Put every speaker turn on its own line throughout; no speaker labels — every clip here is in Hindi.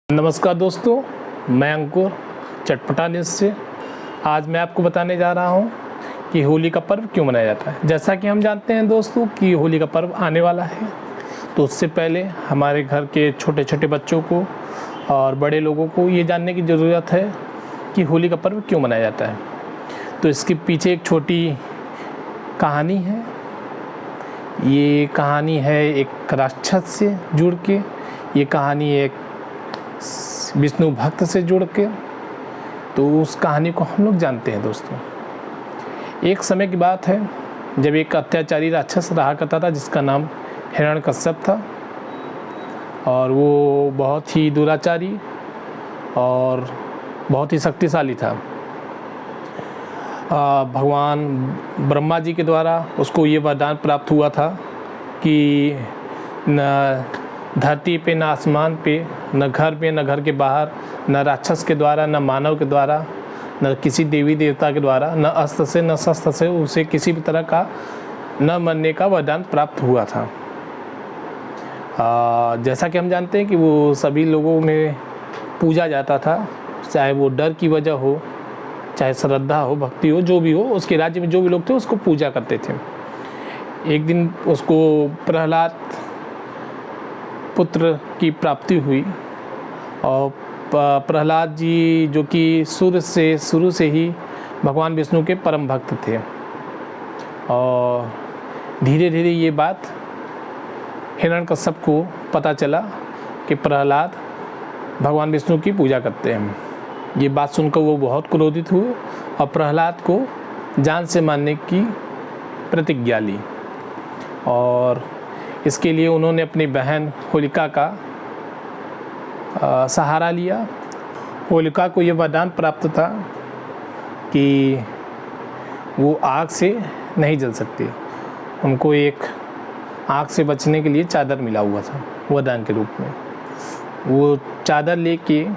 नमस्कार दोस्तों, मैं अंकुर चटपटा न्यूज़ से। आज मैं आपको बताने जा रहा हूं कि होली का पर्व क्यों मनाया जाता है। जैसा कि हम जानते हैं दोस्तों कि होली का पर्व आने वाला है, तो उससे पहले हमारे घर के छोटे छोटे बच्चों को और बड़े लोगों को ये जानने की ज़रूरत है कि होली का पर्व क्यों मनाया जाता है। तो इसके पीछे एक छोटी कहानी है। ये कहानी है एक राक्षस से जुड़ के, ये कहानी एक विष्णु भक्त से जुड़ के। तो उस कहानी को हम लोग जानते हैं दोस्तों। एक समय की बात है जब एक अत्याचारी राक्षस रहा करता था जिसका नाम हिरण्यकश्यप था, और वो बहुत ही दुराचारी और बहुत ही शक्तिशाली था। भगवान ब्रह्मा जी के द्वारा उसको ये वरदान प्राप्त हुआ था कि न धरती पे, न आसमान पे, न घर पे, न घर के बाहर, न राक्षस के द्वारा, न मानव के द्वारा, न किसी देवी देवता के द्वारा, न अस्त्र से न शस्त्र से उसे किसी भी तरह का न मरने का वरदान प्राप्त हुआ था। जैसा कि हम जानते हैं कि वो सभी लोगों में पूजा जाता था, चाहे वो डर की वजह हो, चाहे श्रद्धा हो, भक्ति हो, जो भी हो, उसके राज्य में जो भी लोग थे उसको पूजा करते थे। एक दिन उसको प्रहलाद पुत्र की प्राप्ति हुई, और प्रहलाद जी जो कि शुरू से ही भगवान विष्णु के परम भक्त थे। और धीरे धीरे ये बात हिरण्यकश्यप को पता चला कि प्रहलाद भगवान विष्णु की पूजा करते हैं। ये बात सुनकर वो बहुत क्रोधित हुए और प्रहलाद को जान से मारने की प्रतिज्ञा ली। और इसके लिए उन्होंने अपनी बहन होलिका का सहारा लिया। होलिका को ये वरदान प्राप्त था कि वो आग से नहीं जल सकती। उनको एक आग से बचने के लिए चादर मिला हुआ था वरदान के रूप में। वो चादर लेके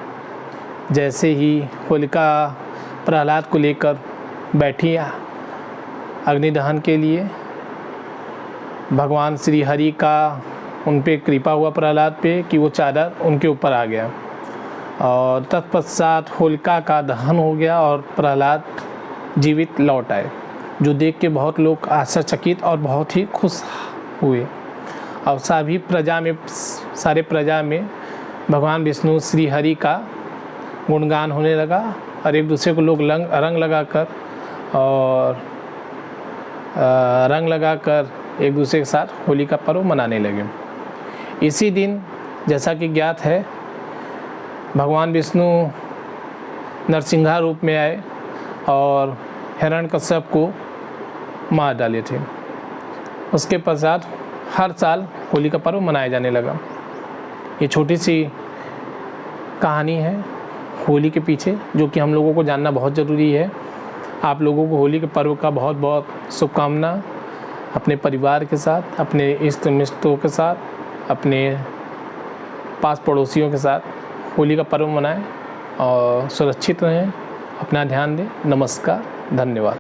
जैसे ही होलिका प्रहलाद को लेकर बैठी अग्निदहन के लिए, भगवान श्री हरि का उन पे कृपा हुआ प्रहलाद पे कि वो चादर उनके ऊपर आ गया, और तत्पश्चात होलिका का दहन हो गया और प्रहलाद जीवित लौट आए, जो देख के बहुत लोग आश्चर्यचकित और बहुत ही खुश हुए। और सारे प्रजा में भगवान विष्णु श्री हरि का गुणगान होने लगा, और एक दूसरे को लोग रंग लगाकर एक दूसरे के साथ होली का पर्व मनाने लगे। इसी दिन, जैसा कि ज्ञात है, भगवान विष्णु नरसिंहा रूप में आए और हिरण्यकश्यप को मार डाले थे। उसके पश्चात हर साल होली का पर्व मनाया जाने लगा। ये छोटी सी कहानी है होली के पीछे, जो कि हम लोगों को जानना बहुत ज़रूरी है। आप लोगों को होली के पर्व का बहुत बहुत शुभकामना। अपने परिवार के साथ, अपने इष्ट मित्रों के साथ, अपने पास पड़ोसियों के साथ होली का पर्व मनाएं और सुरक्षित रहें। अपना ध्यान दें। नमस्कार, धन्यवाद।